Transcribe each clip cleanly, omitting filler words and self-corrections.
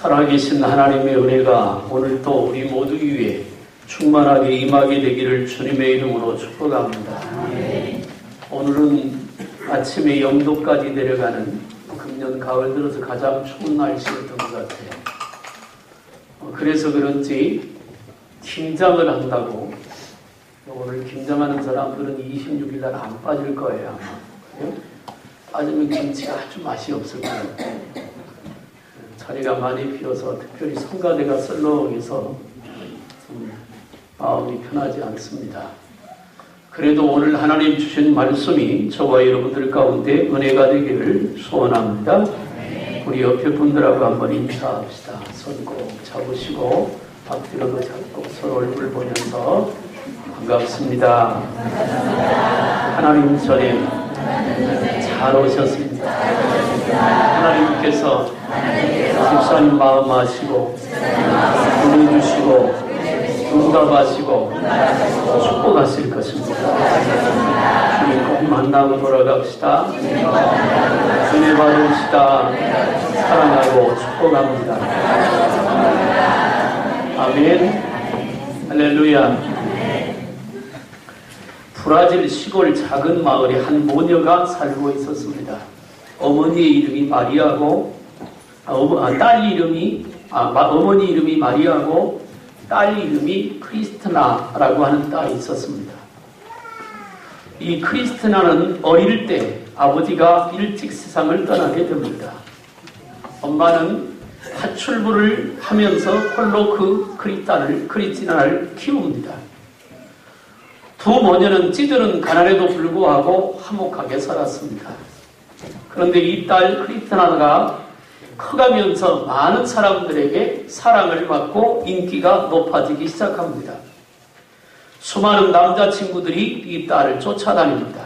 살아계신 하나님의 은혜가 오늘도 우리 모두 위에 충만하게 임하게 되기를 주님의 이름으로 축복합니다. 오늘은 아침에 영도까지 내려가는 금년 가을 들어서 가장 추운 날씨였던 것 같아요. 그래서 그런지 김장을 한다고, 오늘 김장하는 사람들은 26일 날 안 빠질 거예요 아마. 빠지면 김치가 아주 맛이 없을 거예요. 자리가 많이 비어서 특별히 성가대가 썰렁해서 마음이 편하지 않습니다. 그래도 오늘 하나님 주신 말씀이 저와 여러분들 가운데 은혜가 되기를 소원합니다. 우리 옆에 분들하고 한번 인사합시다. 손 꼭 잡으시고 앞뒤로도 잡고 서로 얼굴 보면서 반갑습니다. 하나님 전에 잘 오셨습니다. 하나님께서 집사님 마음 아시고 보내주시고 응답하시고 축복하실 것입니다. 주님 꼭 만나고 돌아갑시다. 은혜 받으시다. 사랑하고 축복합니다. 아멘. 할렐루야. 브라질 시골 작은 마을에 한 모녀가 살고 있었습니다. 어머니의 이름이 마리아고, 어머니 이름이 마리아고, 딸 이름이 크리스티나라고 하는 딸이 있었습니다. 이 크리스티나는 어릴 때 아버지가 일찍 세상을 떠나게 됩니다. 엄마는 파출부를 하면서 홀로 그 크리스티나를 키웁니다. 두 모녀는 찌들은 가난에도 불구하고 화목하게 살았습니다. 그런데 이 딸 크리스티나가 커가면서 많은 사람들에게 사랑을 받고 인기가 높아지기 시작합니다. 수많은 남자친구들이 이 딸을 쫓아다닙니다.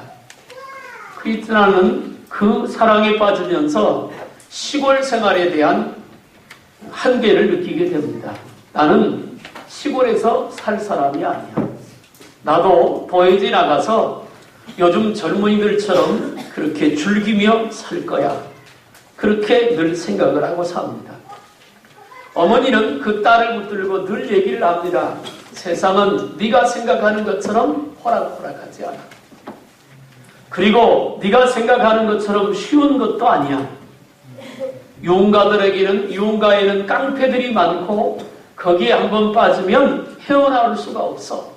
크리스티나는 그 사랑에 빠지면서 시골 생활에 대한 한계를 느끼게 됩니다. 나는 시골에서 살 사람이 아니야. 나도 도회지 나가서 요즘 젊은이들처럼 그렇게 즐기며 살 거야. 그렇게 늘 생각을 하고 삽니다. 어머니는 그 딸을 붙들고 늘 얘기를 합니다. 세상은 네가 생각하는 것처럼 호락호락하지 않아. 그리고 네가 생각하는 것처럼 쉬운 것도 아니야. 유흥가에는 깡패들이 많고 거기에 한번 빠지면 헤어나올 수가 없어.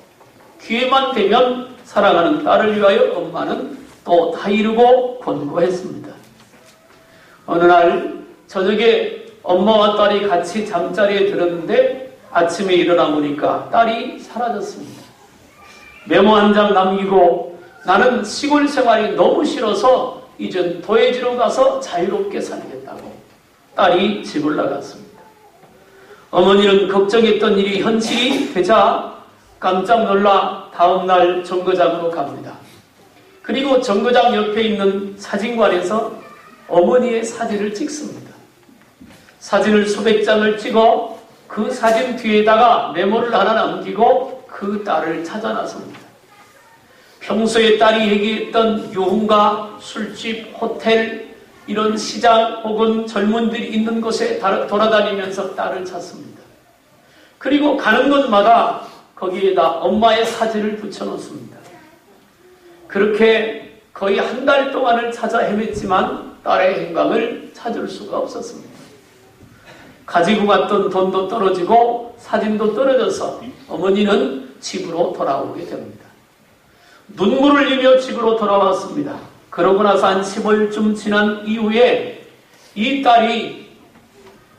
기회만 되면 사랑하는 딸을 위하여 엄마는 또 다 이루고 권고했습니다. 어느 날 저녁에 엄마와 딸이 같이 잠자리에 들었는데 아침에 일어나 보니까 딸이 사라졌습니다. 메모 한 장 남기고 나는 시골 생활이 너무 싫어서 이젠 도회지로 가서 자유롭게 살겠다고 딸이 집을 나갔습니다. 어머니는 걱정했던 일이 현실이 되자 깜짝 놀라 다음날 정거장으로 갑니다. 그리고 정거장 옆에 있는 사진관에서 어머니의 사진을 찍습니다. 사진을 수백 장을 찍어 그 사진 뒤에다가 메모를 하나 남기고 그 딸을 찾아 나섭니다. 평소에 딸이 얘기했던 유흥가, 술집, 호텔, 이런 시장 혹은 젊은들이 있는 곳에 돌아다니면서 딸을 찾습니다. 그리고 가는 곳마다 거기에다 엄마의 사진을 붙여놓습니다. 그렇게 거의 한 달 동안을 찾아 헤맸지만 딸의 행방을 찾을 수가 없었습니다. 가지고 갔던 돈도 떨어지고 사진도 떨어져서 어머니는 집으로 돌아오게 됩니다. 눈물을 흘리며 집으로 돌아왔습니다. 그러고 나서 한 10월쯤 지난 이후에 이 딸이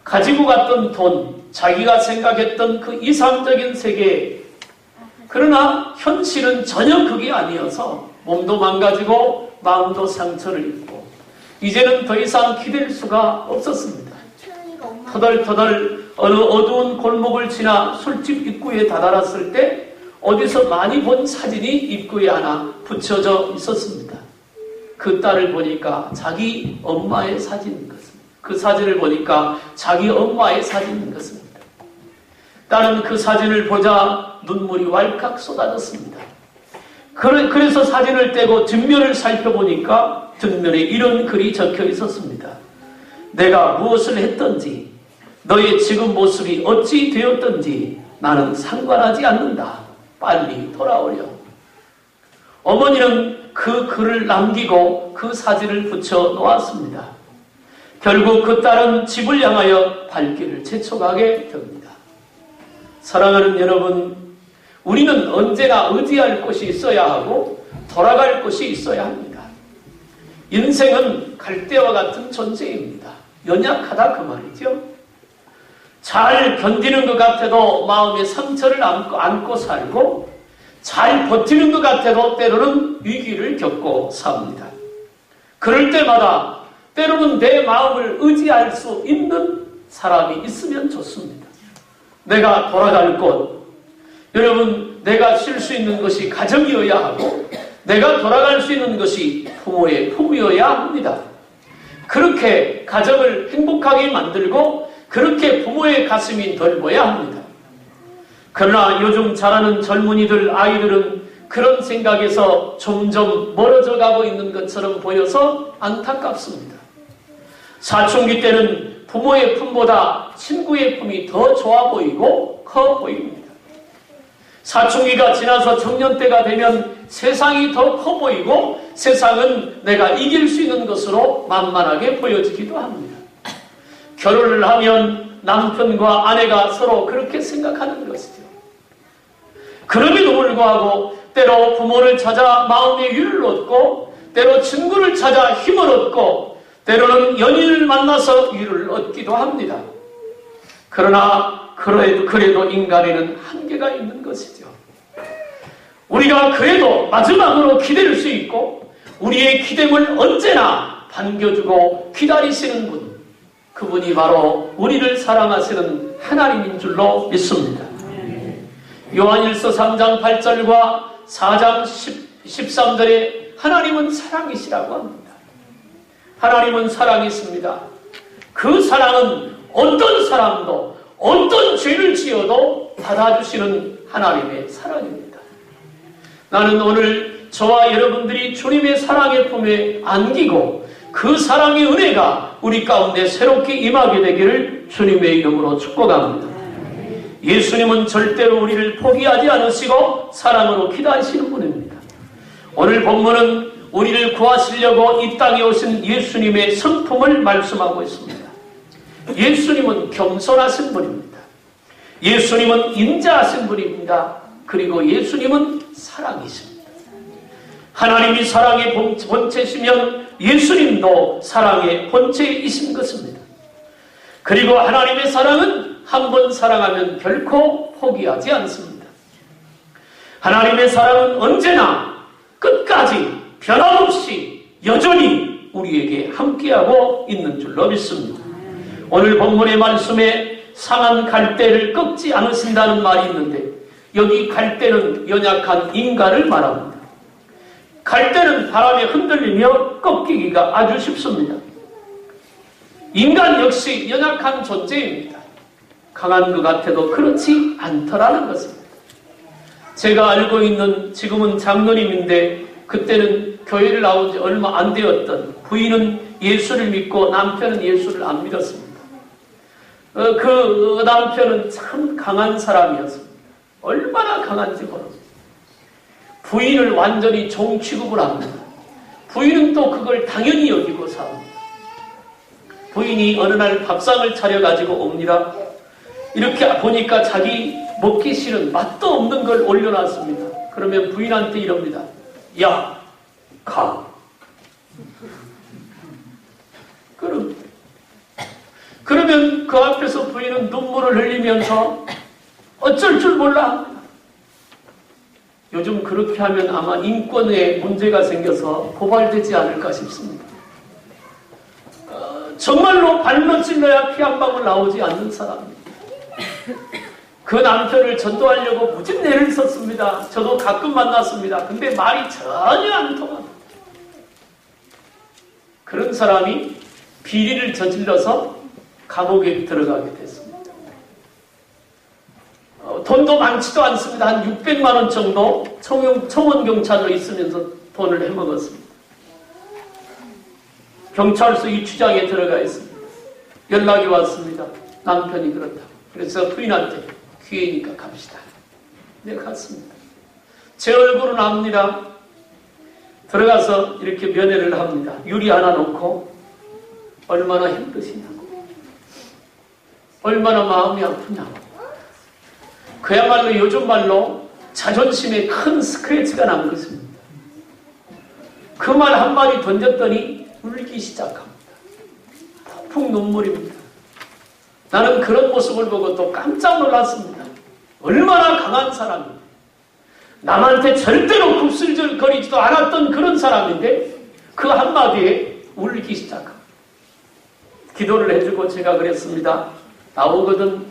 가지고 갔던 돈, 자기가 생각했던 그 이상적인 세계, 그러나 현실은 전혀 그게 아니어서 몸도 망가지고 마음도 상처를 입고 이제는 더 이상 기댈 수가 없었습니다. 터덜터덜 어느 어두운 골목을 지나 술집 입구에 다다랐을 때 어디서 많이 본 사진이 입구에 하나 붙여져 있었습니다. 그 딸을 보니까 자기 엄마의 사진인 것입니다. 그 사진을 보니까 자기 엄마의 사진인 것입니다. 딸은 그 사진을 보자 눈물이 왈칵 쏟아졌습니다. 그래서 사진을 떼고 뒷면을 살펴보니까 뒷면에 이런 글이 적혀 있었습니다. 내가 무엇을 했든지 너의 지금 모습이 어찌 되었든지 나는 상관하지 않는다. 빨리 돌아오려. 어머니는 그 글을 남기고 그 사진을 붙여 놓았습니다. 결국 그 딸은 집을 향하여 발길을 재촉하게 됩니다. 사랑하는 여러분, 우리는 언제나 의지할 곳이 있어야 하고 돌아갈 곳이 있어야 합니다. 인생은 갈대와 같은 존재입니다. 연약하다 그 말이죠. 잘 견디는 것 같아도 마음에 상처를 안고 살고, 잘 버티는 것 같아도 때로는 위기를 겪고 삽니다. 그럴 때마다 때로는 내 마음을 의지할 수 있는 사람이 있으면 좋습니다. 내가 돌아갈 곳, 여러분, 내가 쉴 수 있는 것이 가정이어야 하고 내가 돌아갈 수 있는 것이 부모의 품이어야 합니다. 그렇게 가정을 행복하게 만들고 그렇게 부모의 가슴이 넓어야 합니다. 그러나 요즘 자라는 젊은이들, 아이들은 그런 생각에서 점점 멀어져 가고 있는 것처럼 보여서 안타깝습니다. 사춘기 때는 부모의 품보다 친구의 품이 더 좋아 보이고 커 보입니다. 사춘기가 지나서 청년 때가 되면 세상이 더 커 보이고 세상은 내가 이길 수 있는 것으로 만만하게 보여지기도 합니다. 결혼을 하면 남편과 아내가 서로 그렇게 생각하는 것이죠. 그럼에도 불구하고 때로 부모를 찾아 마음의 위를 얻고 때로 친구를 찾아 힘을 얻고 때로는 연인을 만나서 위를 얻기도 합니다. 그러나 그래도 인간에는 한계가 있는 것이죠. 우리가 그래도 마지막으로 기댈 수 있고 우리의 기댐을 언제나 반겨주고 기다리시는 분, 그분이 바로 우리를 사랑하시는 하나님인 줄로 믿습니다. 요한일서 3장 8절과 4장 13절에 하나님은 사랑이시라고 합니다. 하나님은 사랑이십니다. 그 사랑은 어떤 사람도 어떤 죄를 지어도 받아주시는 하나님의 사랑입니다. 나는 오늘 저와 여러분들이 주님의 사랑의 품에 안기고 그 사랑의 은혜가 우리 가운데 새롭게 임하게 되기를 주님의 이름으로 축복합니다. 예수님은 절대로 우리를 포기하지 않으시고 사랑으로 기다리시는 분입니다. 오늘 본문은 우리를 구하시려고 이 땅에 오신 예수님의 성품을 말씀하고 있습니다. 예수님은 겸손하신 분입니다. 예수님은 인자하신 분입니다. 그리고 예수님은 사랑이십니다. 하나님이 사랑의 본체시면 예수님도 사랑의 본체이신 것입니다. 그리고 하나님의 사랑은 한 번 사랑하면 결코 포기하지 않습니다. 하나님의 사랑은 언제나 끝까지 변함없이 여전히 우리에게 함께하고 있는 줄로 믿습니다. 오늘 본문의 말씀에 상한 갈대를 꺾지 않으신다는 말이 있는데 여기 갈대는 연약한 인간을 말합니다. 갈대는 바람에 흔들리며 꺾이기가 아주 쉽습니다. 인간 역시 연약한 존재입니다. 강한 것 같아도 그렇지 않더라는 것입니다. 제가 알고 있는 지금은 장로님인데 그때는 교회를 나온 지 얼마 안 되었던 부인은 예수를 믿고 남편은 예수를 안 믿었습니다. 그 남편은 참 강한 사람이었습니다. 얼마나 강한지 모릅니다. 부인을 완전히 종 취급을 합니다. 부인은 또 그걸 당연히 여기고 삽니다. 부인이 어느 날 밥상을 차려가지고 옵니다. 이렇게 보니까 자기 먹기 싫은 맛도 없는 걸 올려놨습니다. 그러면 부인한테 이럽니다. 야, 가. 그러면 그 앞에서 부인은 눈물을 흘리면서 어쩔 줄 몰라. 요즘 그렇게 하면 아마 인권에 문제가 생겨서 고발되지 않을까 싶습니다. 정말로 발로 찔러야 피 한 방울 나오지 않는 사람입니다. 그 남편을 전도하려고 무진 애를 썼습니다. 저도 가끔 만났습니다. 근데 말이 전혀 안 통합니다. 그런 사람이 비리를 저질러서 감옥에 들어가게 됐습니다. 돈도 많지도 않습니다. 한 600만 원 정도 청원경찰로 있으면서 돈을 해먹었습니다. 경찰서 유치장에 들어가 있습니다. 연락이 왔습니다. 남편이 그렇다. 그래서 부인한테 기회니까 갑시다. 네, 갔습니다. 제 얼굴은 압니다. 들어가서 이렇게 면회를 합니다. 유리 하나 놓고 얼마나 힘드시냐고, 얼마나 마음이 아프냐고. 그야말로 요즘 말로 자존심에 큰 스크래치가 난 것입니다. 그 말 한마디 던졌더니 울기 시작합니다. 폭풍 눈물입니다. 나는 그런 모습을 보고 또 깜짝 놀랐습니다. 얼마나 강한 사람입니다. 남한테 절대로 굽슬거리지도 않았던 그런 사람인데 그 한마디에 울기 시작합니다. 기도를 해주고 제가 그랬습니다. 나오거든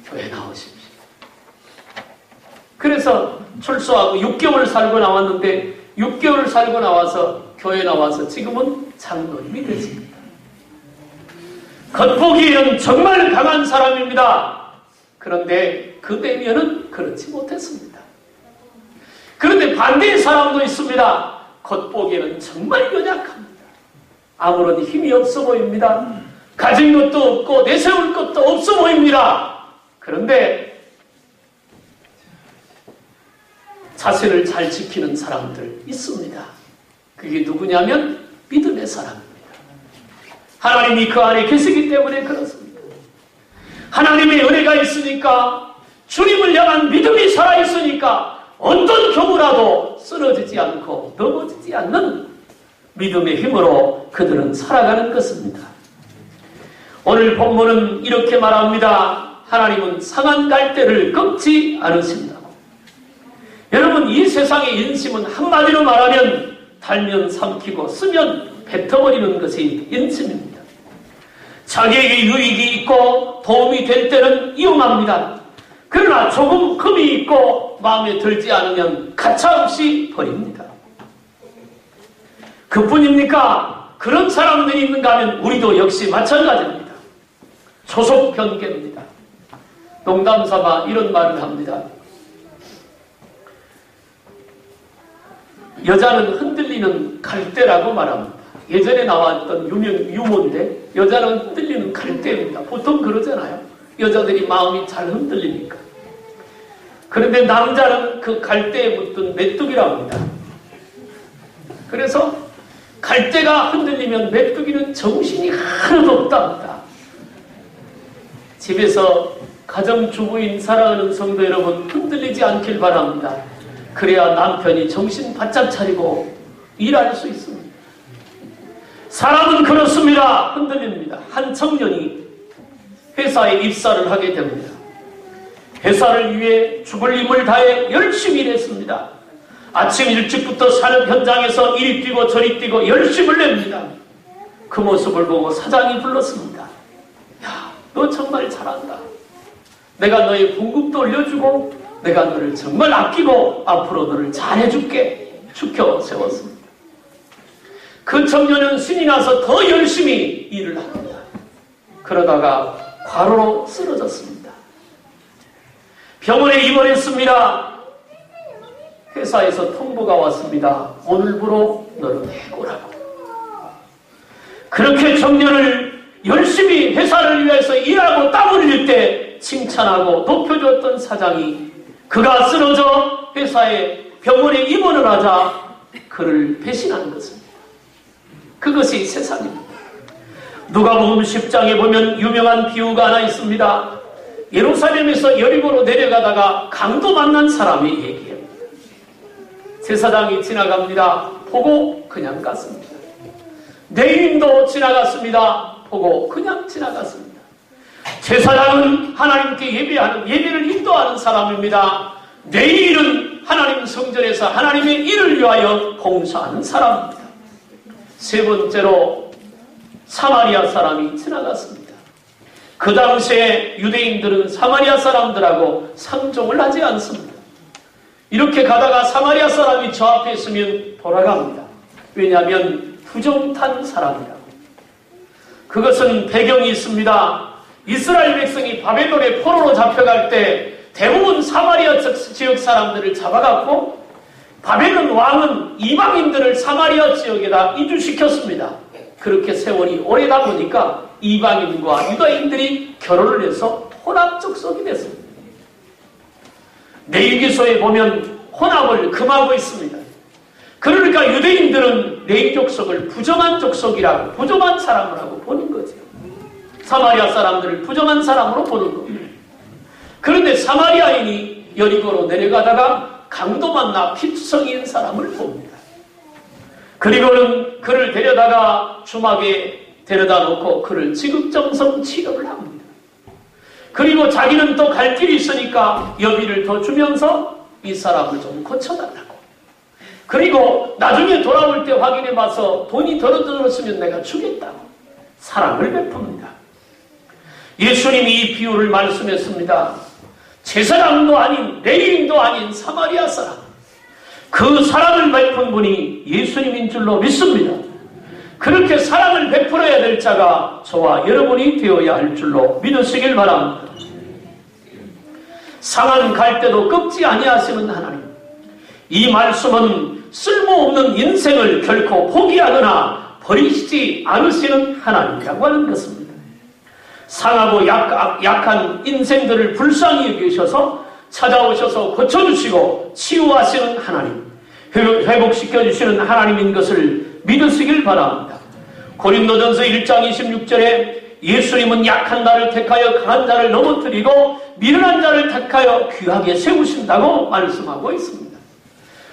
교회 나오십시오. 그래서 출소하고 6개월 살고 나왔는데 6개월 살고 나와서 교회 나와서 지금은 장로님이 됐습니다. 겉보기에는 정말 강한 사람입니다. 그런데 그 내면은 그렇지 못했습니다. 그런데 반대의 사람도 있습니다. 겉보기에는 정말 연약합니다. 아무런 힘이 없어 보입니다. 가진 것도 없고 내세울 것도 없어 보입니다. 그런데 자세를 잘 지키는 사람들 있습니다. 그게 누구냐면 믿음의 사람입니다. 하나님이 그 안에 계시기 때문에 그렇습니다. 하나님의 은혜가 있으니까, 주님을 향한 믿음이 살아있으니까 어떤 경우라도 쓰러지지 않고 넘어지지 않는 믿음의 힘으로 그들은 살아가는 것입니다. 오늘 본문은 이렇게 말합니다. 하나님은 상한 갈대를 꺾지 않으신다고. 여러분, 이 세상의 인심은 한마디로 말하면 달면 삼키고 쓰면 뱉어버리는 것이 인심입니다. 자기에게 유익이 있고 도움이 될 때는 이용합니다. 그러나 조금 흠이 있고 마음에 들지 않으면 가차없이 버립니다. 그뿐입니까? 그런 사람들이 있는가 하면 우리도 역시 마찬가지입니다. 조속 변개입니다. 농담삼아 이런 말을 합니다. 여자는 흔들리는 갈대라고 말합니다. 예전에 나왔던 유머인데 여자는 흔들리는 갈대입니다. 보통 그러잖아요. 여자들이 마음이 잘 흔들리니까. 그런데 남자는 그 갈대에 붙은 메뚜기라고 합니다. 그래서 갈대가 흔들리면 메뚜기는 정신이 하나도 없답니다. 집에서 가정주부인 사랑하는 성도 여러분, 흔들리지 않길 바랍니다. 그래야 남편이 정신 바짝 차리고 일할 수 있습니다. 사람은 그렇습니다. 흔들립니다. 한 청년이 회사에 입사를 하게 됩니다. 회사를 위해 죽을 힘을 다해 열심히 일했습니다. 아침 일찍부터 산업 현장에서 이리 뛰고 저리 뛰고 열심을 냅니다. 그 모습을 보고 사장이 불렀습니다. 야, 너 정말 잘한다. 내가 너의 봉급도 올려주고 내가 너를 정말 아끼고 앞으로 너를 잘해줄게. 축혀 세웠습니다. 그 청년은 신이 나서 더 열심히 일을 합니다. 그러다가 과로로 쓰러졌습니다. 병원에 입원했습니다. 회사에서 통보가 왔습니다. 오늘부로 너를 해고라고. 그렇게 청년을 열심히 회사를 위해서 일하고 땀 흘릴 때 칭찬하고 높여줬던 사장이 그가 쓰러져 회사에 병원에 입원을 하자 그를 배신하는 것입니다. 그것이 세상입니다. 누가복음 10장에 보면 유명한 비유가 하나 있습니다. 예루살렘에서 여리고로 내려가다가 강도 만난 사람의 얘기입니다. 제사장이 지나갑니다. 보고 그냥 갔습니다. 레위인도 지나갔습니다. 보고 그냥 지나갔습니다. 제사장은 하나님께 예배를 인도하는 사람입니다. 레위인은 하나님 성전에서 하나님의 일을 위하여 봉사하는 사람입니다. 세 번째로 사마리아 사람이 지나갔습니다. 그 당시에 유대인들은 사마리아 사람들하고 상종을 하지 않습니다. 이렇게 가다가 사마리아 사람이 저 앞에 있으면 돌아갑니다. 왜냐하면 부정탄 사람이라고. 그것은 배경이 있습니다. 이스라엘 백성이 바벨론의 포로로 잡혀갈 때 대부분 사마리아 지역 사람들을 잡아갔고 바벨론 왕은 이방인들을 사마리아 지역에다 이주시켰습니다. 그렇게 세월이 오래다 보니까 이방인과 유다인들이 결혼을 해서 혼합족속이 됐습니다. 레위기서에 보면 혼합을 금하고 있습니다. 그러니까 유대인들은 레위 족속을 부정한 족속이라고, 부정한 사람이라고 보는 거죠. 사마리아 사람들을 부정한 사람으로 보는 겁니다. 그런데 사마리아인이 여리고로 내려가다가 강도 만나 피투성이인 사람을 봅니다. 그리고는 그를 데려다가 주막에 데려다 놓고 그를 지극정성 치료를 합니다. 그리고 자기는 또 갈 길이 있으니까 여비를 더 주면서 이 사람을 좀 고쳐달라고. 그리고 나중에 돌아올 때 확인해 봐서 돈이 더 들었으면 내가 주겠다고 사랑을 베풉니다. 예수님이 이 비유를 말씀했습니다. 제사장도 아닌 레위인도 아닌 사마리아 사람, 그 사랑을 베푼 분이 예수님인 줄로 믿습니다. 그렇게 사랑을 베풀어야 될 자가 저와 여러분이 되어야 할 줄로 믿으시길 바랍니다. 상한 갈 때도 꺾지 아니하시는 하나님, 이 말씀은 쓸모없는 인생을 결코 포기하거나 버리시지 않으시는 하나님이라고 하는 것입니다. 상하고 약한 인생들을 불쌍히 여기셔서 찾아오셔서 고쳐주시고 치유하시는 하나님, 회복시켜주시는 하나님인 것을 믿으시길 바랍니다. 고린도전서 1장 26절에 예수님은 약한 자를 택하여 강한 자를 넘어뜨리고 미련한 자를 택하여 귀하게 세우신다고 말씀하고 있습니다.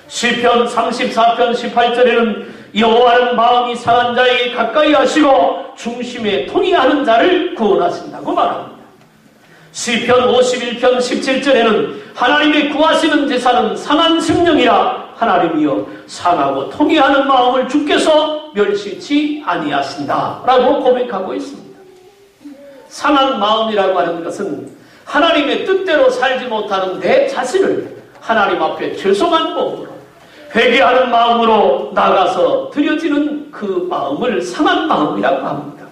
시편 34편 18절에는 여호와는 마음이 상한 자에게 가까이 하시고 중심에 통이하는 자를 구원하신다고 말합니다. 시편 51편 17절에는 하나님의 구하시는 제사는 상한 심령이라 하나님이여 상하고 통이하는 마음을 주께서 멸시치 아니하신다 라고 고백하고 있습니다. 상한 마음이라고 하는 것은 하나님의 뜻대로 살지 못하는 내 자신을 하나님 앞에 죄송한 마음으로 회개하는 마음으로 나가서 드려지는 그 마음을 상한 마음이라고 합니다.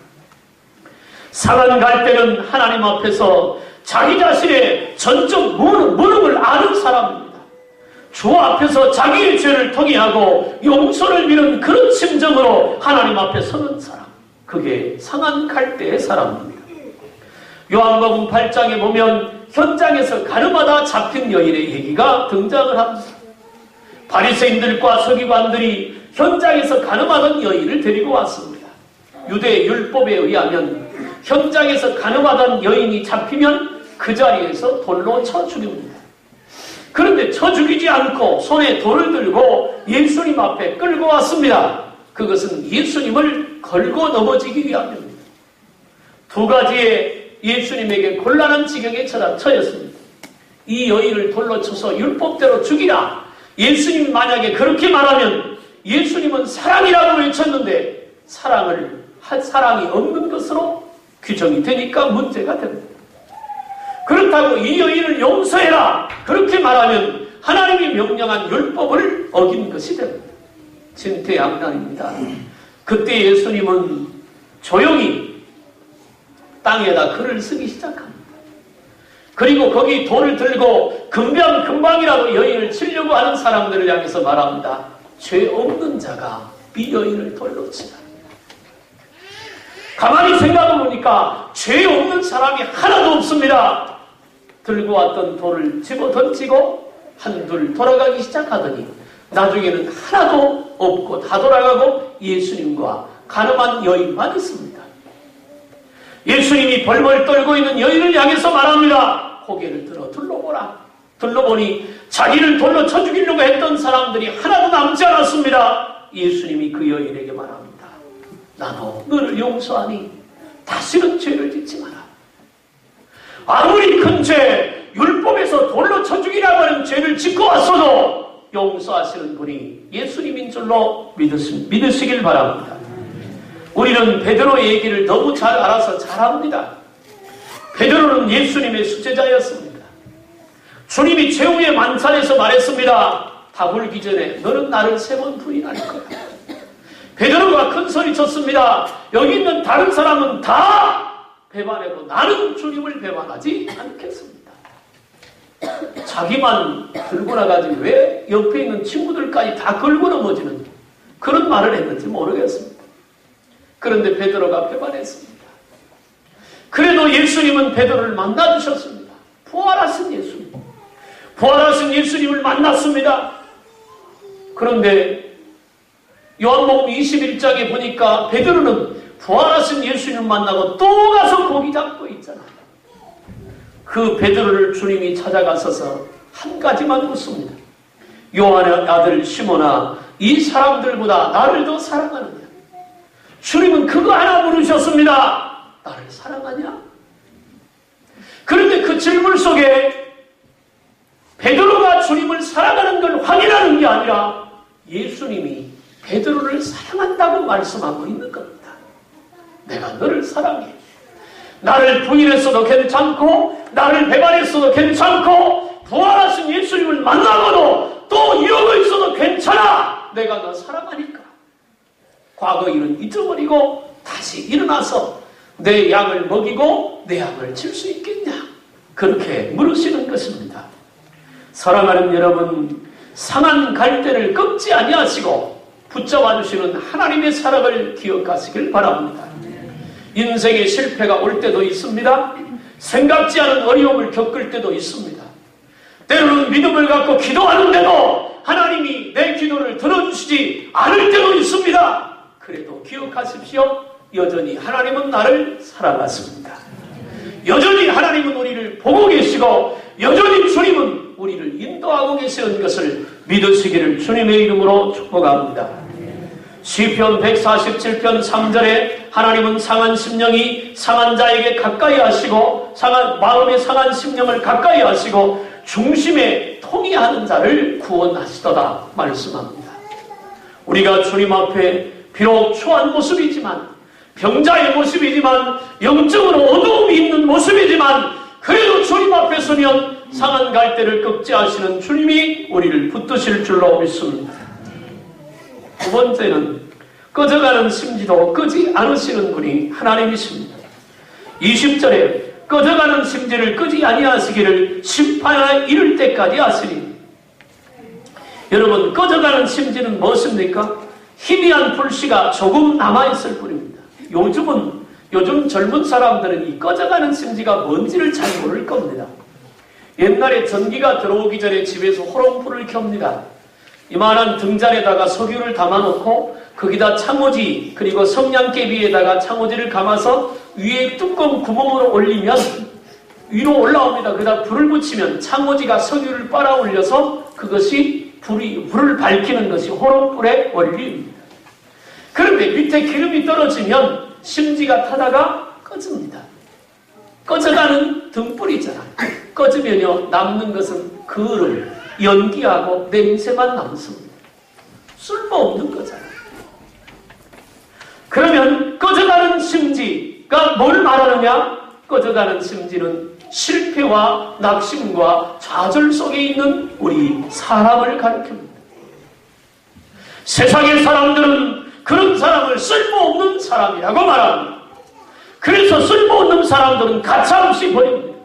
상한 갈 때는 하나님 앞에서 자기 자신의 전적 무능을 아는 사람입니다. 주 앞에서 자기의 죄를 통회하고 용서를 비는 그런 심정으로 하나님 앞에 서는 사람, 그게 상한 갈 때의 사람입니다. 요한복음 8장에 보면 현장에서 가늠하다 잡힌 여인의 얘기가 등장을 합니다. 바리새인들과 서기관들이 현장에서 가늠하던 여인을 데리고 왔습니다. 유대 율법에 의하면 현장에서 가늠하던 여인이 잡히면 그 자리에서 돌로 쳐 죽입니다. 그런데 쳐 죽이지 않고 손에 돌을 들고 예수님 앞에 끌고 왔습니다. 그것은 예수님을 걸고 넘어지기 위함입니다. 두 가지의 예수님에게 곤란한 지경에 처했습니다. 이 여인을 돌로 쳐서 율법대로 죽이라. 예수님이 만약에 그렇게 말하면 예수님은 사랑이라고 외쳤는데 사랑이 없는 것으로 규정이 되니까 문제가 됩니다. 그렇다고 이 여인을 용서해라 그렇게 말하면 하나님이 명령한 율법을 어긴 것이 됩니다. 진퇴양난입니다. 그때 예수님은 조용히 땅에다 글을 쓰기 시작합니다. 그리고 거기 돌을 들고 금방이라도 여인을 치려고 하는 사람들을 향해서 말합니다. 죄 없는 자가 이 여인을 돌로 치라. 가만히 생각해 보니까 죄 없는 사람이 하나도 없습니다. 들고 왔던 돌을 집어 던지고 한둘 돌아가기 시작하더니 나중에는 하나도 없고 다 돌아가고 예수님과 가늠한 여인만 있습니다. 예수님이 벌벌 떨고 있는 여인을 향해서 말합니다. 고개를 들어 둘러보라. 둘러보니 자기를 돌로 쳐 죽이려고 했던 사람들이 하나도 남지 않았습니다. 예수님이 그 여인에게 말합니다. 나도 너를 용서하니 다시는 죄를 짓지 마라. 아무리 큰 죄, 율법에서 돌로 쳐 죽이라고 하는 죄를 짓고 왔어도 용서하시는 분이 예수님인 줄로 믿으시길 바랍니다. 우리는 베드로의 얘기를 너무 잘 알아서 잘합니다. 베드로는 예수님의 수제자였습니다. 주님이 최후의 만찬에서 말했습니다. 다 굴기 전에 너는 나를 3번 부인할 거야. 베드로가 큰 소리 쳤습니다. 여기 있는 다른 사람은 다 배반해도 나는 주님을 배반하지 않겠습니다. 자기만 들고 나가지 왜 옆에 있는 친구들까지 다 걸고 넘어지는 그런 말을 했는지 모르겠습니다. 그런데 베드로가 배반했습니다. 그래도 예수님은 베드로를 만나주셨습니다. 부활하신 예수님. 부활하신 예수님을 만났습니다. 그런데 요한복음 21장에 보니까 베드로는 부활하신 예수님을 만나고 또 가서 고기 잡고 있잖아요. 그 베드로를 주님이 찾아가셔서 한 가지만 묻습니다. 요한의 아들 시몬아, 이 사람들보다 나를 더 사랑하느냐? 주님은 그거 하나 물으셨습니다. 나를 사랑하냐? 그런데 그 질문 속에 베드로가 주님을 사랑하는 걸 확인하는 게 아니라 예수님이 베드로를 사랑한다고 말씀하고 있는 겁니다. 내가 너를 사랑해. 나를 부인했어도 괜찮고 나를 배반했어도 괜찮고 부활하신 예수님을 만나고도 또 이러고 있어도 괜찮아. 내가 너 사랑하니까. 과거 일은 잊어버리고 다시 일어나서 내 양을 먹이고 내 양을 칠 수 있겠냐? 그렇게 물으시는 것입니다. 사랑하는 여러분, 상한 갈대를 꺾지 아니하시고 붙잡아 주시는 하나님의 사랑을 기억하시길 바랍니다. 인생의 실패가 올 때도 있습니다. 생각지 않은 어려움을 겪을 때도 있습니다. 때로는 믿음을 갖고 기도하는데도 하나님이 내 기도를 들어주시지 않을 때도 있습니다. 그래도 기억하십시오. 여전히 하나님은 나를 사랑하십니다. 여전히 하나님은 우리를 보고 계시고 여전히 주님은 우리를 인도하고 계시는 것을 믿으시기를 주님의 이름으로 축복합니다. 시편 147편 3절에 하나님은 상한 심령이 상한 자에게 가까이 하시고 마음의 상한 심령을 가까이 하시고 중심에 통이하는 자를 구원하시도다 말씀합니다. 우리가 주님 앞에 비록 초한 모습이지만 병자의 모습이지만 영적으로 어두움이 있는 모습이지만 그래도 주님 앞에 서면 상한 갈대를 꺾지 하시는 주님이 우리를 붙드실 줄로 믿습니다. 두 번째는 꺼져가는 심지도 끄지 않으시는 분이 하나님이십니다. 20절에 꺼져가는 심지를 끄지 아니하시기를 심판에 이를 때까지 하시니. 여러분, 꺼져가는 심지는 무엇입니까? 희미한 불씨가 조금 남아있을 뿐입니다. 요즘 젊은 사람들은 이 꺼져가는 심지가 뭔지를 잘 모를 겁니다. 옛날에 전기가 들어오기 전에 집에서 호롱불을 켭니다. 이만한 등잔에다가 석유를 담아놓고 거기다 창호지 그리고 성냥개비에다가 창호지를 감아서 위에 뚜껑 구멍으로 올리면 위로 올라옵니다. 그러다 불을 붙이면 창호지가 석유를 빨아 올려서 그것이 불을 밝히는 것이 호롱불의 원리입니다. 그런데 밑에 기름이 떨어지면 심지가 타다가 꺼집니다. 꺼져가는 등불이잖아. 꺼지면요 남는 것은 그을, 연기하고 냄새만 남습니다. 쓸모없는 거잖아요. 그러면 꺼져가는 심지가 뭘 말하느냐? 꺼져가는 심지는 실패와 낙심과 좌절 속에 있는 우리 사람을 가리킵니다. 세상의 사람들은 그런 사람을 쓸모없는 사람이라고 말합니다. 그래서 쓸모없는 사람들은 가차없이 버립니다.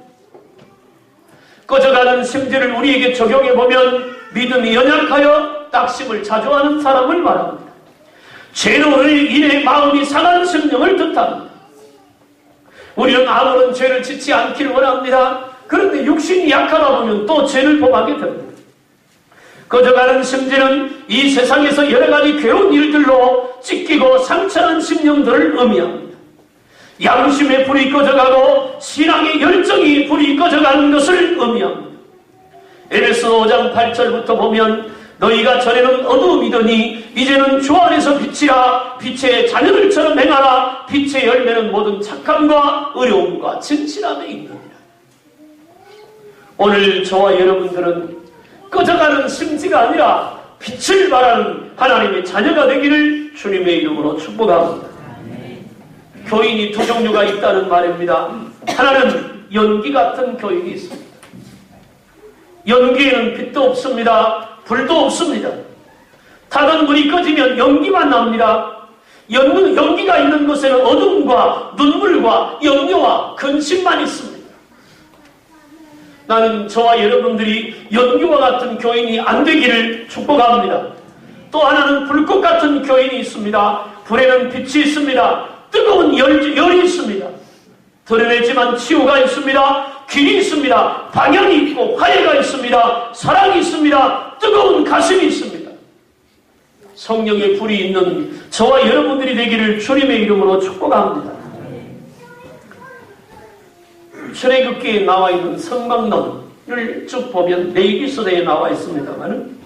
꺼져가는 심지를 우리에게 적용해보면 믿음이 연약하여 낙심을 자주 하는 사람을 말합니다. 죄로 인해 마음이 상한 심령을 뜻합니다. 우리는 아무런 죄를 짓지 않기를 원합니다. 그런데 육신이 약하다 보면 또 죄를 범하게 됩니다. 꺼져가는 심지는 이 세상에서 여러 가지 괴로운 일들로 찢기고 상처난 심령들을 의미합니다. 양심의 불이 꺼져가고 신앙의 열정이 불이 꺼져가는 것을 의미합니다. 에베소 5장 8절부터 보면 너희가 전에는 어두움이더니 이제는 주 안에서 빛이라 빛의 자녀들처럼 행하라. 빛의 열매는 모든 착함과 의로움과 진실함에 있느니라. 오늘 저와 여러분들은 꺼져가는 심지가 아니라 빛을 발하는 하나님의 자녀가 되기를 주님의 이름으로 축복합니다. 교인이 두 종류가 있다는 말입니다. 하나는 연기 같은 교인이 있습니다. 연기에는 빛도 없습니다. 불도 없습니다. 타던 불이 꺼지면 연기만 납니다. 연기가 있는 곳에는 어둠과 눈물과 염려와 근심만 있습니다. 나는 저와 여러분들이 연기와 같은 교인이 안 되기를 축복합니다. 또 하나는 불꽃 같은 교인이 있습니다. 불에는 빛이 있습니다. 뜨거운 열이 있습니다. 드러내지만 치유가 있습니다. 길이 있습니다. 방향이 있고 화해가 있습니다. 사랑이 있습니다. 뜨거운 가슴이 있습니다. 성령의 불이 있는 저와 여러분들이 되기를 주님의 이름으로 축복합니다. 출애굽기에 나와 있는 성막론을 쭉 보면 레위기서에 나와 있습니다만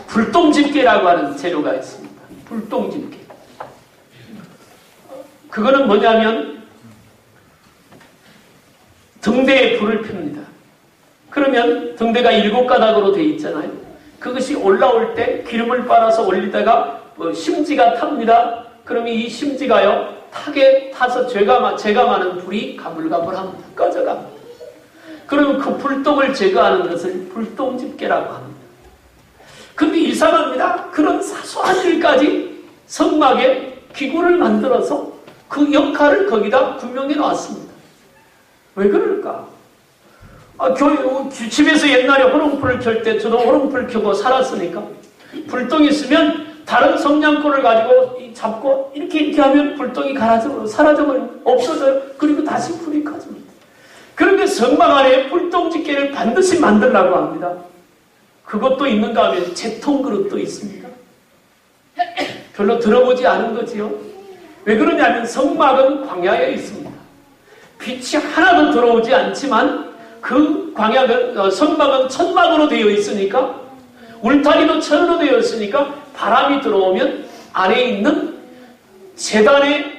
불똥집게라고 하는 재료가 있습니다. 불똥집게. 그거는 뭐냐면 등대에 불을 핍니다. 그러면 등대가 7가닥으로 되어 있잖아요. 그것이 올라올 때 기름을 빨아서 올리다가 심지가 탑니다. 그러면 이 심지가요 탁에 타서 제가 많은 불이 가물가물합니다. 꺼져갑니다. 그러면 그 불똥을 제거하는 것을 불똥집게라고 합니다. 근데 이상합니다. 그런 사소한 일까지 성막에 기구를 만들어서 그 역할을 거기다 분명히 놨습니다. 왜 그럴까? 집에서 옛날에 호롱불을 켤 때 저도 호롱불 켜고 살았으니까 불똥이 있으면 다른 성냥불을 가지고 잡고 이렇게 하면 불똥이 사라져버리면 없어져요. 그리고 다시 불이 꺼집니다. 그런데 성막 안에 불똥집게를 반드시 만들라고 합니다. 그것도 있는가 하면 재통그릇도 있습니다. 별로 들어보지 않은 거지요. 왜 그러냐면 성막은 광야에 있습니다. 빛이 하나도 들어오지 않지만 그 성막은 천막으로 되어 있으니까 울타리도 천으로 되어 있으니까 바람이 들어오면 안에 있는 제단에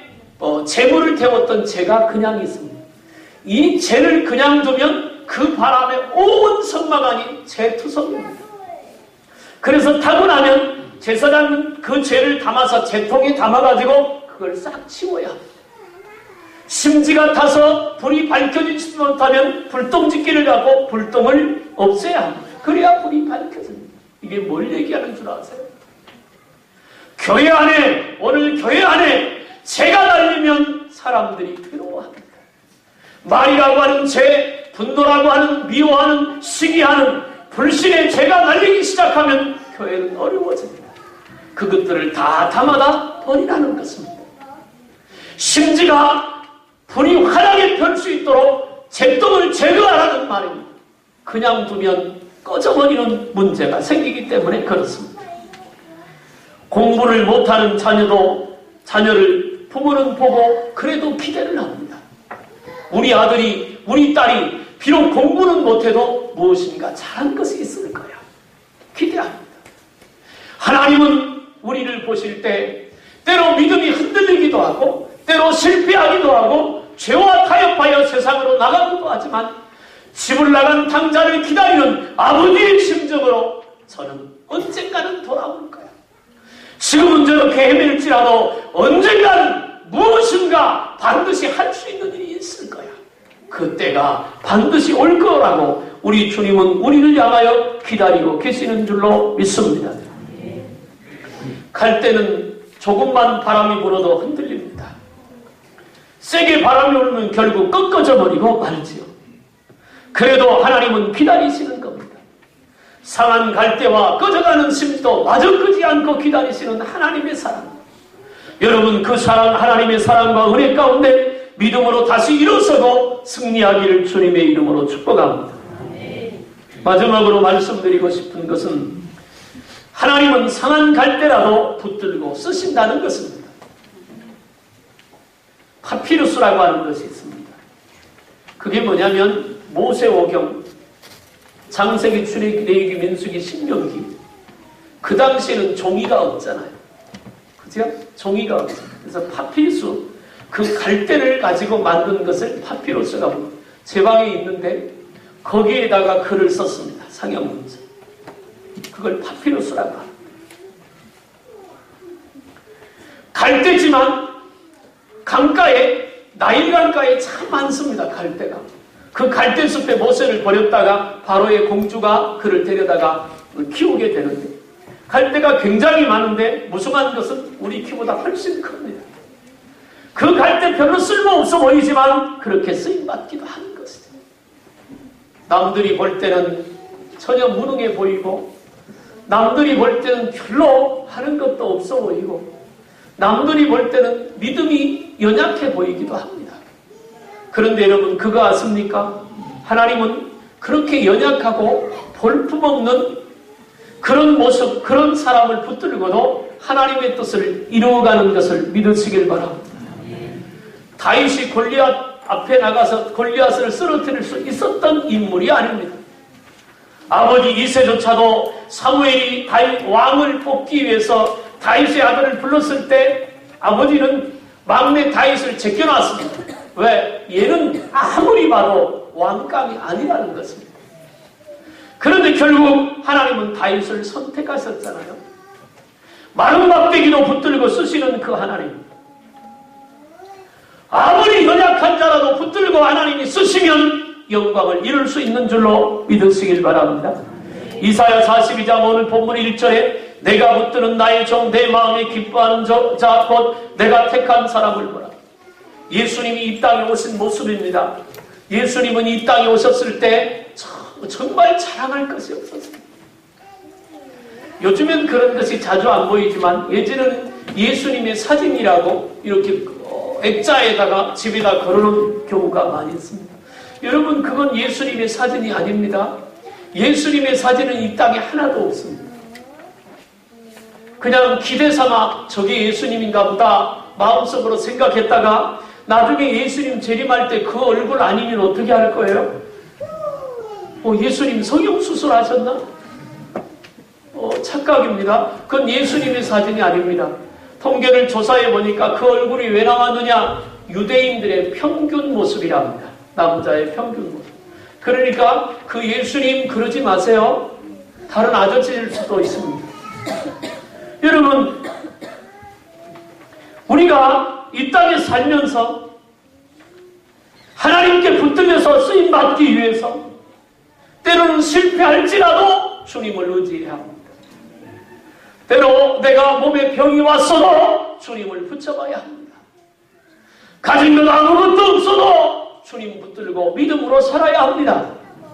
재물을 태웠던 재가 그냥 있습니다. 이 재를 그냥 두면 그 바람에 온 성막 안이 재투성입니다. 그래서 타고 나면 제사장은 그 재를 담아서 재통에 담아가지고 그걸 싹 치워야 합니다. 심지가 타서 불이 밝혀지지 못하면 불똥집기를 갖고 불똥을 없애야 합니다. 그래야 불이 밝혀집니다. 이게 뭘 얘기하는 줄 아세요? 오늘 교회 안에 재가 달리면 사람들이 괴로워합니다. 말이라고 하는 재, 분노라고 하는 미워하는, 시기하는 불신의 재가 달리기 시작하면 교회는 어려워집니다. 그것들을 다 담아다 버리라는 것입니다. 심지가 불이 환하게 펼 수 있도록 재똥을 제거하라는 말입니다. 그냥 두면 꺼져버리는 문제가 생기기 때문에 그렇습니다. 공부를 못하는 자녀를 부모는 보고 그래도 기대를 합니다. 우리 아들이, 우리 딸이 비록 공부는 못해도 무엇인가 잘한 것이 있을 거야. 기대합니다. 하나님은 우리를 보실 때 때로 믿음이 흔들리기도 하고 때로 실패하기도 하고 죄와 타협하여 세상으로 나가기도 하지만 집을 나간 당자를 기다리는 아버지의 심정으로 저는 언젠가는 돌아올 거야. 지금은 저렇게 헤맬지라도 언젠가는 무엇인가 반드시 할 수 있는 일이 있을 거야. 그때가 반드시 올 거라고 우리 주님은 우리를 향하여 기다리고 계시는 줄로 믿습니다. 갈 때는 조금만 바람이 불어도 흔들립니다. 세게 바람이 불면 결국 꺾어져 버리고 말지요. 그래도 하나님은 기다리시는 겁니다. 상한 갈대와 꺼져가는 심지도 마저 끄지 않고 기다리시는 하나님의 사랑. 여러분 그 사랑, 하나님의 사랑과 은혜 가운데 믿음으로 다시 일어서고 승리하기를 주님의 이름으로 축복합니다. 마지막으로 말씀드리고 싶은 것은 하나님은 상한 갈대라도 붙들고 쓰신다는 것입니다. 파피루스라고 하는 것이 있습니다. 그게 뭐냐면 모세오경, 창세기, 출애굽기, 레위기, 민수기, 신명기. 그 당시에는 종이가 없잖아요. 그죠? 종이가 없어요. 그래서 파피루스, 그 갈대를 가지고 만든 것을 파피루스가 제 방에 있는데 거기에다가 글을 썼습니다. 상형문서. 그걸 파피루스라고 합니다. 갈대지만 강가에, 나일 강가에 참 많습니다. 갈대가. 그 갈대숲에 모세를 버렸다가 바로의 공주가 그를 데려다가 키우게 되는데 갈대가 굉장히 많은데 무성한 것은 우리 키보다 훨씬 큽니다. 그 갈대 별로 쓸모없어 보이지만 그렇게 쓰임받기도 하는 것이죠. 남들이 볼 때는 전혀 무능해 보이고 남들이 볼 때는 별로 하는 것도 없어 보이고 남들이 볼 때는 믿음이 연약해 보이기도 합니다. 그런데 여러분 그거 아십니까? 하나님은 그렇게 연약하고 볼품없는 그런 모습, 그런 사람을 붙들고도 하나님의 뜻을 이루어가는 것을 믿으시길 바랍니다. 다윗이 골리앗 앞에 나가서 골리앗을 쓰러뜨릴 수 있었던 인물이 아닙니다. 아버지 이새조차도 사무엘이 다윗 왕을 뽑기 위해서 다윗의 아들을 불렀을 때 아버지는 막내 다윗을 제껴놨습니다. 왜? 얘는 아무리 봐도 왕감이 아니라는 것입니다. 그런데 결국 하나님은 다윗을 선택하셨잖아요. 마른 막대기도 붙들고 쓰시는 그 하나님. 아무리 연약한 자라도 붙들고 하나님이 쓰시면 영광을 이룰 수 있는 줄로 믿으시길 바랍니다. 이사야 42장 오늘 본문 1절에 내가 붙드는 나의 종 내 마음에 기뻐하는 자 곧 내가 택한 사람을 보라. 예수님이 이 땅에 오신 모습입니다. 예수님은 이 땅에 오셨을 때 정말 자랑할 것이 없었습니다. 요즘엔 그런 것이 자주 안 보이지만 예전에는 예수님의 사진이라고 이렇게 액자에다가 집에다 걸어놓은 경우가 많이 있습니다. 여러분 그건 예수님의 사진이 아닙니다. 예수님의 사진은 이 땅에 하나도 없습니다. 그냥 기대삼아 저게 예수님인가 보다 마음속으로 생각했다가 나중에 예수님 재림할 때 그 얼굴 아니면 어떻게 할 거예요? 예수님 성형수술 하셨나? 착각입니다. 그건 예수님의 사진이 아닙니다. 통계를 조사해 보니까 그 얼굴이 왜 나왔느냐? 유대인들의 평균 모습이랍니다. 남자의 평균 모습. 그러니까 그 예수님 그러지 마세요. 다른 아저씨일 수도 있습니다. 여러분 우리가 이 땅에 살면서 하나님께 붙들려서 쓰임받기 위해서 때로는 실패할지라도 주님을 의지해야 합니다. 때로 내가 몸에 병이 왔어도 주님을 붙잡아야 합니다. 가진 것 아무것도 없어도 주님 붙들고 믿음으로 살아야 합니다.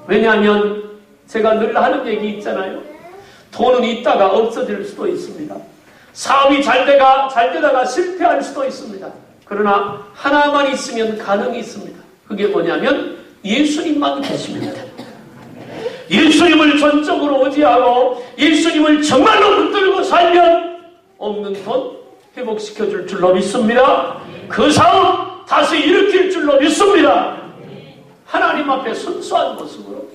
왜냐하면 제가 늘 하는 얘기 있잖아요. 돈은 있다가 없어질 수도 있습니다. 사업이 잘 되다가 실패할 수도 있습니다. 그러나 하나만 있으면 가능이 있습니다. 그게 뭐냐면 예수님만 계시면 됩니다. 예수님을 전적으로 의지하고 예수님을 정말로 붙들고 살면 없는 돈 회복시켜줄 줄로 믿습니다. 그 사업 다시 일으킬 줄로 믿습니다. 하나님 앞에 순수한 모습으로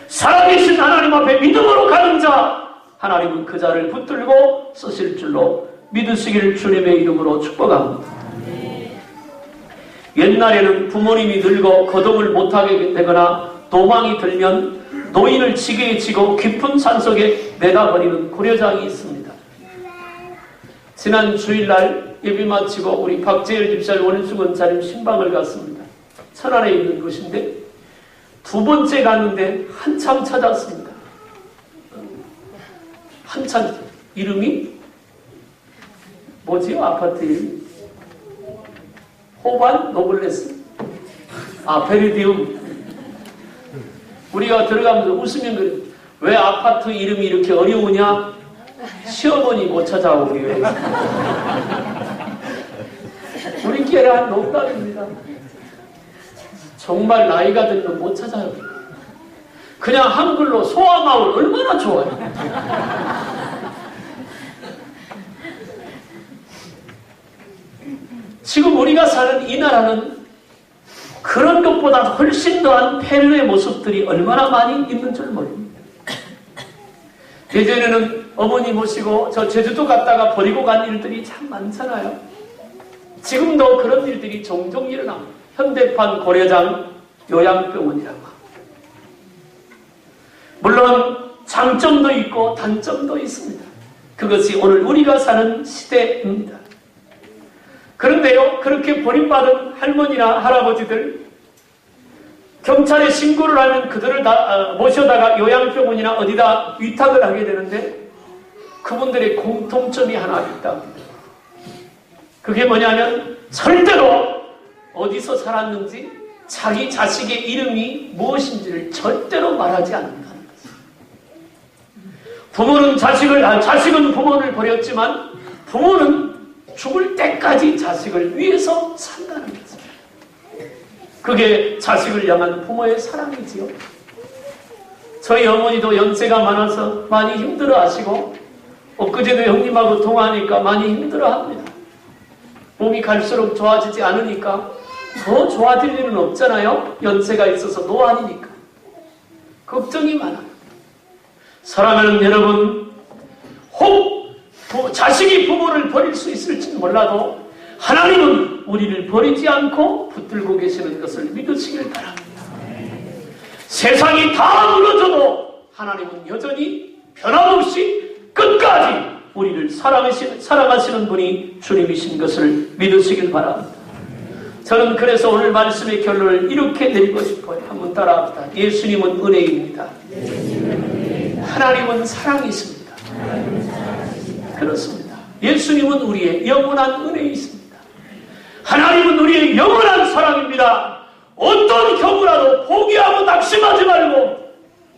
살아계신 하나님 앞에 믿음으로 가는 자 하나님은 그 자를 붙들고 쓰실 줄로 믿으시기를 주님의 이름으로 축복합니다. 옛날에는 부모님이 늙어 거동을 못하게 되거나 도망이 들면 노인을 지게에 지고 깊은 산속에 내다버리는 고려장이 있습니다. 지난 주일날 예배 마치고 우리 박재열 집사님 원수군 자림 신방을 갔습니다. 천안에 있는 곳인데 두 번째 갔는데 한참 찾았습니다. 한참 이름이 뭐지요? 아파트 이름이 호반 노블레스 베리디움. 우리가 들어가면서 웃으면 그래. 왜 아파트 이름이 이렇게 어려우냐? 시어머니 못 찾아오기 위해서. 우리끼리 농담입니다. 정말 나이가 들면 못 찾아요. 그냥 한글로 소아마을 얼마나 좋아요. 지금 우리가 사는 이 나라는 그런 것보다 훨씬 더한 폐륜의 모습들이 얼마나 많이 있는 줄 모릅니다. 예전에는 어머니 모시고 저 제주도 갔다가 버리고 간 일들이 참 많잖아요. 지금도 그런 일들이 종종 일어납니다. 현대판 고려장 요양병원이라고 합니다. 물론 장점도 있고 단점도 있습니다. 그것이 오늘 우리가 사는 시대입니다. 그런데요, 그렇게 버림받은 할머니나 할아버지들 경찰에 신고를 하면 그들을 모셔다가 요양병원이나 어디다 위탁을 하게 되는데 그분들의 공통점이 하나 있답니다. 그게 뭐냐면 절대로 어디서 살았는지 자기 자식의 이름이 무엇인지를 절대로 말하지 않는다는 것입니다. 부모는 자식은 부모를 버렸지만 부모는 죽을 때까지 자식을 위해서 산다는 것입니다. 그게 자식을 향한 부모의 사랑이지요. 저희 어머니도 연세가 많아서 많이 힘들어하시고 엊그제도 형님하고 통화하니까 많이 힘들어합니다. 몸이 갈수록 좋아지지 않으니까 더 좋아질 일은 없잖아요. 연세가 있어서 노안이니까. 걱정이 많아요. 사랑하는 여러분, 혹 자식이 부모를 버릴 수 있을지 몰라도 하나님은 우리를 버리지 않고 붙들고 계시는 것을 믿으시길 바랍니다. 세상이 다 무너져도 하나님은 여전히 변함없이 끝까지 우리를 사랑하시는 분이 주님이신 것을 믿으시길 바랍니다. 저는 그래서 오늘 말씀의 결론을 이렇게 내리고 싶어요. 한번 따라합시다. 예수님은 은혜입니다. 하나님은 사랑이십니다. 그렇습니다. 예수님은 우리의 영원한 은혜이십니다. 하나님은 우리의 영원한 사랑입니다. 어떤 경우라도 포기하고 낙심하지 말고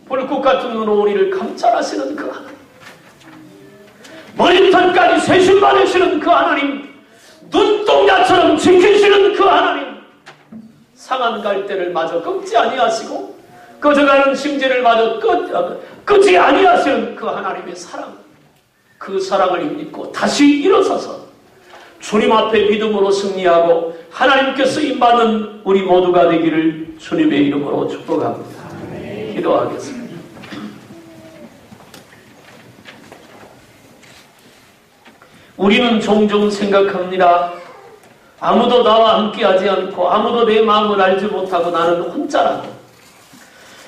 불꽃 같은 눈으로 우리를 감찰하시는 그 하나님, 머리털까지 세심받으시는 그 하나님, 눈동자처럼 지키시는 그 하나님, 상한 갈대를 마저 꺾지 아니하시고 꺼져가는 심지를 마저 끄지 아니하시는 그 하나님의 사랑, 그 사랑을 힘입고 다시 일어서서 주님 앞에 믿음으로 승리하고 하나님께 쓰임받는 우리 모두가 되기를 주님의 이름으로 축복합니다. 기도하겠습니다. 우리는 종종 생각합니다. 아무도 나와 함께하지 않고 아무도 내 마음을 알지 못하고 나는 혼자라고.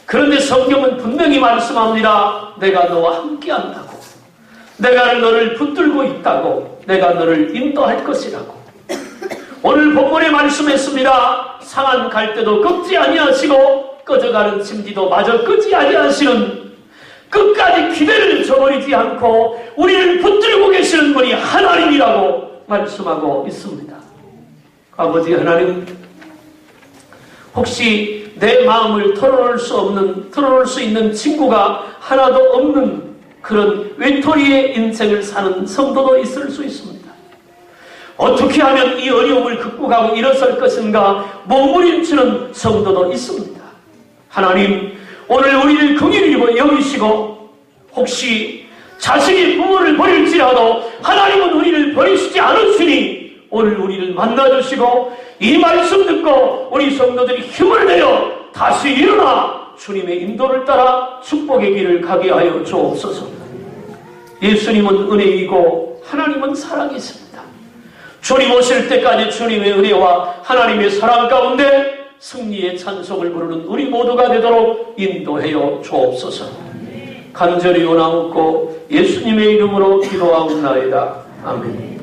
그런데 성경은 분명히 말씀합니다. 내가 너와 함께한다고. 내가 너를 붙들고 있다고. 내가 너를 인도할 것이라고. 오늘 본문에 말씀했습니다. 상한 갈대도 꺾지 아니하시고 꺼져가는 심지도 마저 끄지 아니하시는, 끝까지 기대를 저버리지 않고 우리를 붙들고 계시는 분이 하나님이라고 말씀하고 있습니다. 아버지 하나님, 혹시 내 마음을 털어놓을 수 있는 친구가 하나도 없는 그런 외톨이의 인생을 사는 성도도 있을 수 있습니다. 어떻게 하면 이 어려움을 극복하고 일어설 것인가 몸부림치는 성도도 있습니다. 하나님, 오늘 우리를 긍휼히 여기시고 혹시 자식이 부모를 버릴지라도 하나님은 우리를 버리시지 않으시니 오늘 우리를 만나주시고 이 말씀 듣고 우리 성도들이 힘을 내어 다시 일어나 주님의 인도를 따라 축복의 길을 가게 하여 주옵소서. 예수님은 은혜이고 하나님은 사랑이십니다. 주님 오실 때까지 주님의 은혜와 하나님의 사랑 가운데 승리의 찬송을 부르는 우리 모두가 되도록 인도하여 주옵소서. 간절히 원하옵고 예수님의 이름으로 기도하옵나이다. 아멘.